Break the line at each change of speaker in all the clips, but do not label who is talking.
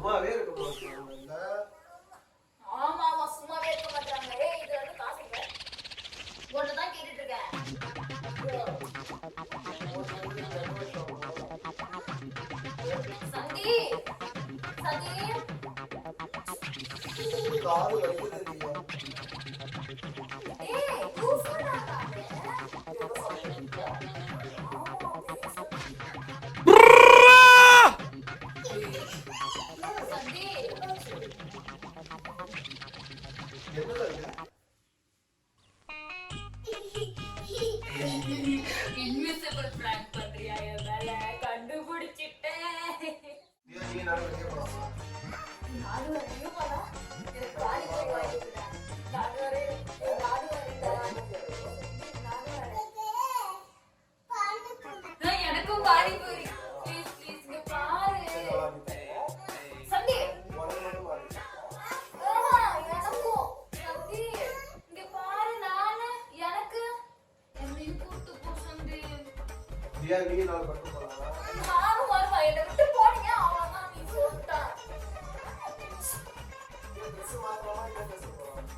சும்மாவே இருக்க மாட்டாங்க.
ஆமா ஆமா சும்மாவே இருக்க மாட்டாங்க. ஏய் இது வந்து காசு இல்ல. ஒன்னு தான் கேட்டிட்டு இருக்கேன். சந்தி சந்தி
காது வலிக்குது.
ஏய் கூசுடா இன்விசிபிள் பிராங்க் பண்றியா என் மேல கண்டுபிடிச்சிட்டேன்.
நீ நான் வெளியே போறோம்.
நாலு வரையும் போடா. எனக்கு காலி போய் வாங்கிடுறேன். நாலு வரையும் நாலு வரையும் எனக்கும் பானிபூரி ப்ளீஸ் ப்ளீஸ் இங்க பாரு சந்தி. எனக்கும் சந்தி இங்க பாரு. நானு எனக்கு என்னையும் கூட்டு போ சந்தி.
தியா நீ நான் பட்டு போலாம்.
நானும் வருவேன். என்னை விட்டு போனீங்க அவ்வளவுதான். நீ சொல்லிட்ட.
இந்த ட்ரெஸ் மாத்தலாமா இந்த ட்ரெஸ் போலாம்.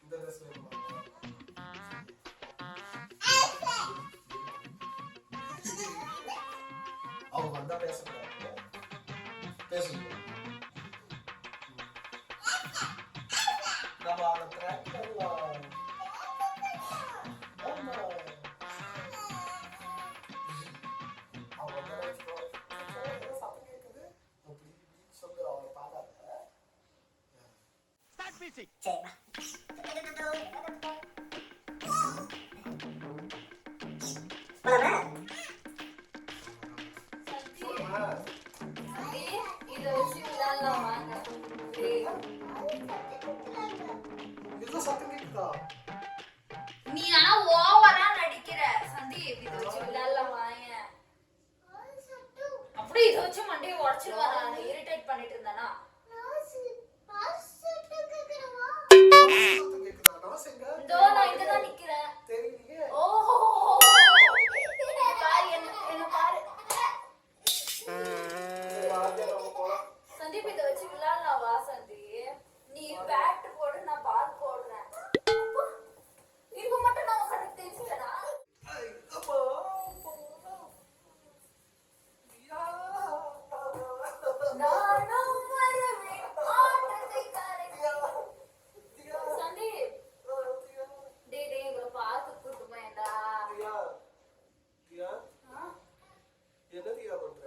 இந்த ட்ரெஸ் போலாம். அவங்க வந்தா பேசக்கூடாது. பேசுங்க. நம்ம அவனை ட்ராக் பண்ணலாம். ஆமா. அவங்க வந்தா சத்தம் கேட்குது. அப்படி சொல்லு அவனை பார்க்காத.
Start music.
சந்தி இதை வச்சு விளையாடலாம் வாங்க.
ஏதோ சத்தம் கேட்குதா?
நீ ஆனா ஓவரா நடிக்கிற சந்தி. இதை வச்சு விளையாடலாம் வாங்க. அப்படி இதை வச்சு மண்டையை உடச்சிருவா. நான் இரிட்டேட் பண்ணிட்டு இருந்தேனா
சத்தம் கேட்குதா? நான் செங்க
இதோ நான் இங்கதான் நிக்கிறேன்.
தெரியலையே.
ஓஹோ பாரு என்ன பாரு சந்தீப். இதை வச்சு விளையாடலாம் வா சந்தி. நீ பேட் போடு நான் பால் போடுறேன். இப்ப மட்டும் நான் உனக்கு தெரிஞ்சுட்டேனா? நானும் வருவேன் ஆட்டத்தை கரைக்க. சந்தீப் டேய் டேய் இவளை பார்த்து கூட்டு போயேன்டா.
என்ன தியா பண்ற?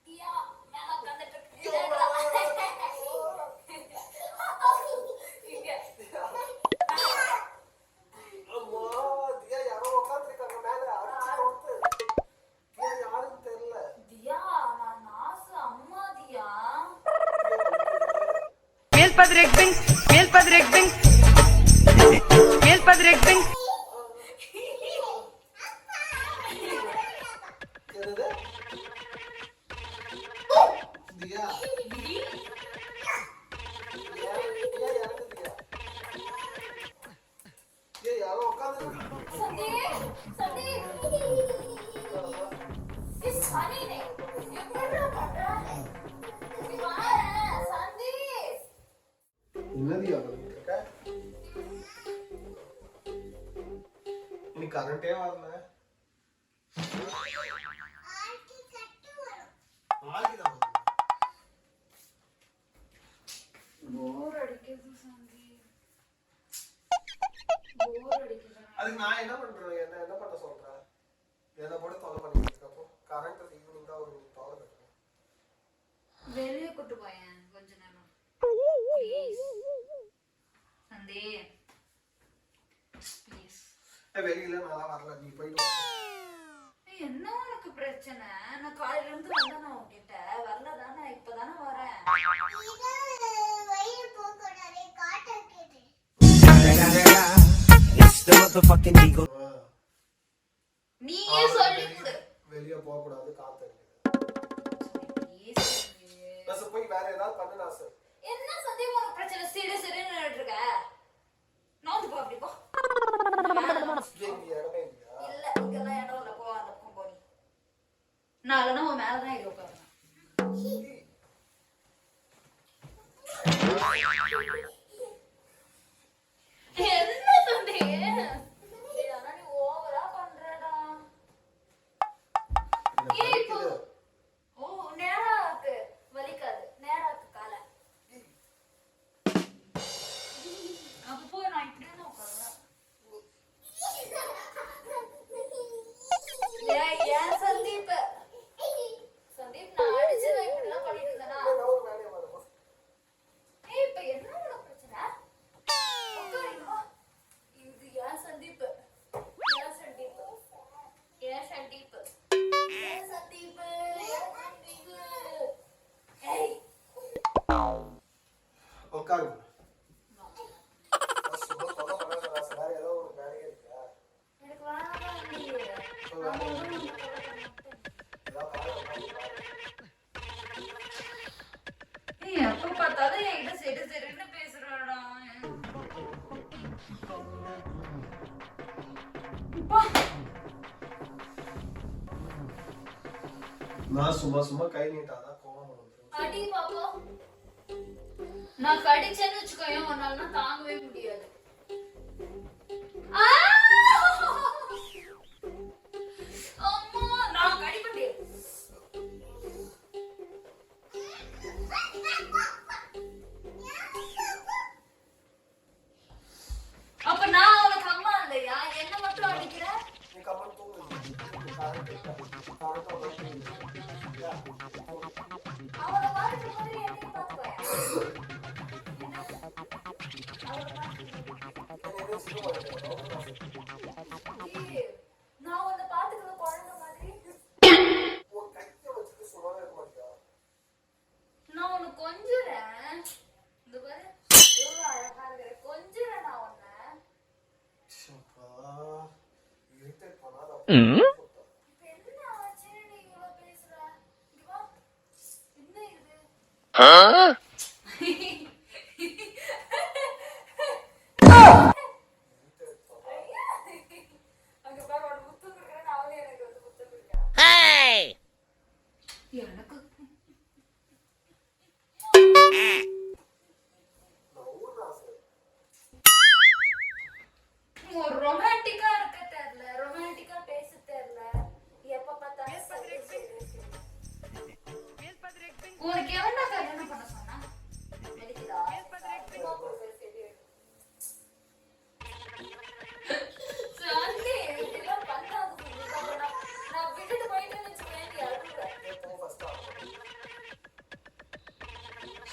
தியா மேல உட்கார்ந்துட்டு இருக்கு. இங்க
அம்மா தியா யாரோ உட்கார்ந்திருக்காங்க மேல. அடிச்சு ஓட்டு. தியா யாருன்னு தெரியல.
தியா நான் நாசு அம்மா தியா.
Meelpadrekbing.
என்னது? தியா தியா யாருக்கு தியா? தியா யாரோ உட்கார்ந்திருக்காங்க.
சந்தி சந்தி இஸ் ஃபனி நே. எப்படிடா பண்ற? நீ வாடா சந்தி.
என்ன தியா பண்ணிட்டு இருக்க? இன்னைக்கு கரண்டே வரல. ஆகிதான்
போர் அடிக்குது சந்தி. போர் அடிக்குது.
அதுக்கு நான் என்ன பண்றேன்? என்ன பண்ண சொல்றேன்? என்ன போட்டு தொலை பண்ணிட்டு இருக்கப்போ கரண்ட் ஈவினிங் தான் ஒரு தொலை கட்டுறேன்.
வெளியே கூட்டு போயேன் கொஞ்ச நேரம் ப்ளீஸ் சந்தி ப்ளீஸ்.
வெளியில நான் வரல. நீ போயிட்டு வா.
என்ன உனக்கு பிரச்சனை? நான் காலையில இருந்து வந்தேன் உன்கிட்ட. வரல தானே? இப்பதானே வரேன். நீயே சொல்லி கொடு.
வெளியே போக கூடாது. காத்து
ப்ளீஸ்
நான் போய் வேற ஏதாவது பண்ணு. நான் சார்
என்ன சந்தி உனக்கு பிரச்சனை? சிறு சிறுன்னு நின்னுட்டு இருக்க. நான் போ அப்படி போ.
இடமே இல்லையா?
இல்ல இங்கெல்லாம் இடம் இல்ல. போ அந்த பக்கம் போ. நீ நான் இல்லைன்னா உன் மேலதான் இங்க உட்காருவேன். என்ன சொன்னீங்க? டேய், ஆனா நீ ஓவரா பண்றடா. ஏய், இப்போ ஓ நேரா இருக்கு, வலிக்காது. நேரா இருக்கு காலை. அப்ப போய் நான் இப்படியே தான் உட்காருவேன். ஏய், ஏன் சந்தீப்? சந்தீப், நான் அடிச்சதை இப்படிலாம் பண்ணிட்டு இருந்தேனா? ஏய், இப்ப என்ன உனக்கு பிரச்சனை? உட்காருங்க. இது ஏன் சந்தீப்? ஏன் சந்தீப்? ஏன் சந்தீப்? ஏன் சந்தீப்? ஏன் சந்தீப்? ஏய்,
உட்காருங்க. சும்மா தொலை பண்ணாத சார், ஏதோ ஒரு வேலையே இருக்கா?
எனக்கு வேணாம் நீ. நான் ஒண்ணும் உனக்கு சொல்ல மாட்டேன்.
ஏதாவது வேலை இருந்தா
ஏய், எப்ப பார்த்தாலும் என்கிட்ட சரி சரின்னு பேசுறாடா. அப்பா,
நான் சும்மா சும்மா கை நீட்டாதான் கோவம் வந்துடும்.
அடி பாப்போம். நான் கடிச்சேன்னு வச்சுக்கோயேன், ஒரு நாள்னா தாங்கவே முடியாது. ஆ! அம்மா, நான் கடிப்பட்டேன். அப்ப நான் உனக்கு அம்மா இல்லையா? என்ன மட்டும் அடிக்கிற?
நீ கம்மன் தூங்குங்க. கரெக்டா
அவளை பார்த்துட்டு மாதிரி என்னையும் பார்த்துக்கோயா? என்ன? அவளை ஏய், நான் உன்னை பாத்துக்கிற குழந்தை மாதிரி.
உன் கையை வச்சுட்டு சும்மாவே இருக்க மாட்டியா?
நான் உன்னை கொஞ்சுறேன். இந்த பாரு, எவ்வளவு அழகா இருக்கிற. கொஞ்சுறேன் நான் உன்னை.
அப்பா, irritate பண்ணாத.
இப்ப என்ன ஆச்சு? நீ இவ்வளவு பேசுற? இங்க வா. என்ன இது? ஐயா! அங்க பாரு, உனக்கு முத்தம் கொடுக்குறேன்னு அவளே எனக்கு வந்து முத்தம் கொடுக்குறா. எனக்கு
நான் ஊர்றா சார்.
ஒரு ரொமான்டிக்கா இருக்க தெரியல, ரொமான்டிக்கா பேச தெரியல. எப்ப பார்த்தாலும் சரி, சரி, சரி. உனக்கு எவன்டா கல்யாணம் பண்ண சொன்னா? வெடிக்குதா? சும்மா கொடுக்குற சரி. சாந்தி, இதெல்லாம் பண்ணாத சொல்லு. அப்புறம் நான் விட்டுட்டு போயிட்டேன்னு வச்சுக்கோயேன், நீ அழுவ.
போ first ஆ.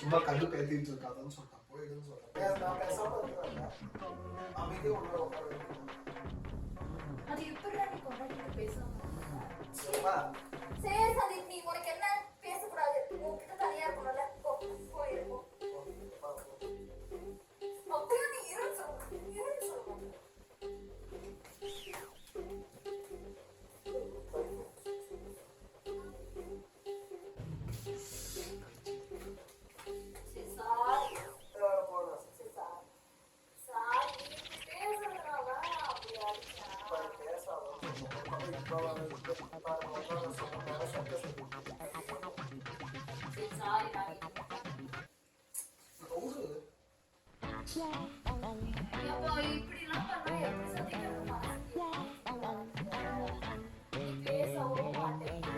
சும்மா கண்ணு பேத்திட்டு இருக்காதுன்னு சொல்லிட்டான். போயிடுன்னு சொல்றேன். நான் பேசாம இருக்கிறேன். அமைதியா உள்ள உட்கார வேண்டியது.
அது எப்படிடா நீ கொண்டாடிட்டு பேசாம இருக்க?
சும்மா
சரி சந்தீப், நீ உனக்கு என்ன பேசக்கூடாது? உன்கிட்ட தனியா இருக்கணும்ல. போ, போயிரு, போ. அப்படியே நீ இருன்னு சொல்லு. இருன்னு சொல்லு. சரி, சாரி.
போனா
சரி, சாரி. சாரி, நீ பேசுறதுனால அப்படி அடிச்சேன்.
பேசாத.
சரி, சாரி, நான் அப்போ இப்படிலாம் பண்ணா எப்படி சந்திக்கிறது மனசுக்கு? நீ பேசவும் மாட்டேங்கிற.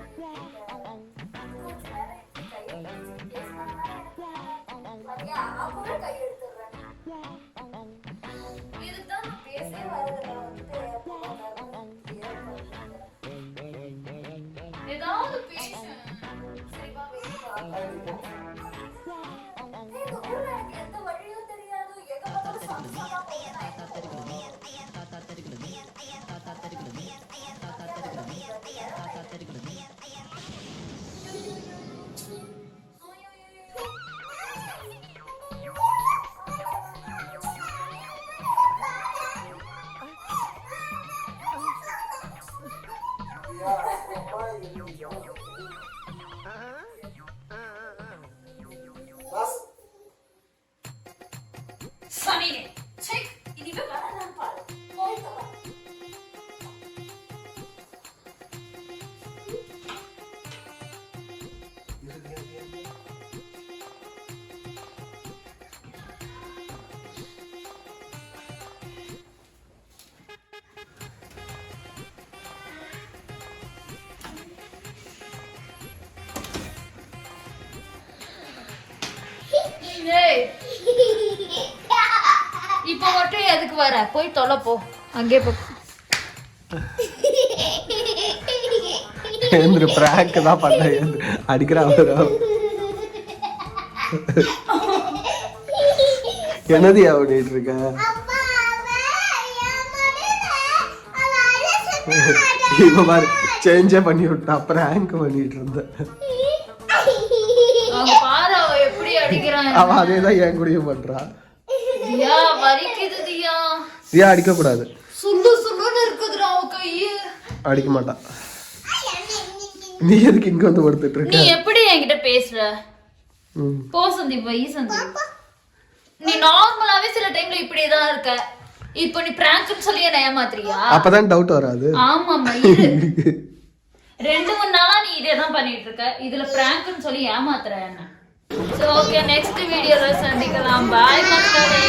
கொஞ்ச நேரம் இப்படி கையை பிடிச்சு பேசினா பாத்தியா, நான் கூட கை எடுத்துடுறேன். இதுதான் நான் பேசவே வரதில்ல வந்துட்டு ஏதாவது பேசு. சரிப்பா, வெளியே வா. எங்க ஊர்ல எனக்கு எந்த வழியும் தெரியாது. எங்க பார்த்தாலும் சந்தோஷமா போறேன். நான் எங்க போறது? ஏய் இப்போ மட்டும் எதுக்கு வர? போய் தொலை போ. அங்கே போ.
ஏந்திரு பிராங்க் தான் பண்ண அடிக்கிற என்னதியா பண்ணிட்டு இருக்க? இப்ப பாரு சேஞ்சே பண்ணி விட்டா பிராங்க் பண்ணிட்டு இருந்த.
அவங்க பாரு அவ எப்படி அடிக்கிறான்.
அவ அதேதான் என் கூடயும் பண்றா.
தியா வலிக்குது தியா.
தியா அடிக்க கூடாது.
சுள்ளு சுள்ளுன்னு இருக்குதுடா அவ கை.
அடிக்க மாட்டா. நீ எதுக்கு இங்க வந்து படுத்துட்டு இருக்க?
நீ எப்படி என்கிட்ட பேசுற? போ சந்தீப், வை சந்தீப். நீ நார்மலாவே சில டைம்ல இப்படியே தான் இருக்க. இப்போ நீ பிராங்க்னு சொல்லி என்ன ஏமாத்துறியா?
அப்பதான் டவுட் வராது.
ஆமாம்மா இரு. 2-3 நாளா நீ இதே தான் பண்ணிட்டு இருக்க. இதுல பிராங்க்னு சொல்லி ஏமாத்துற என்ன? சோ ஓகே, நெக்ஸ்ட் வீடியோல சந்திக்கலாம். பாய் மக்களே.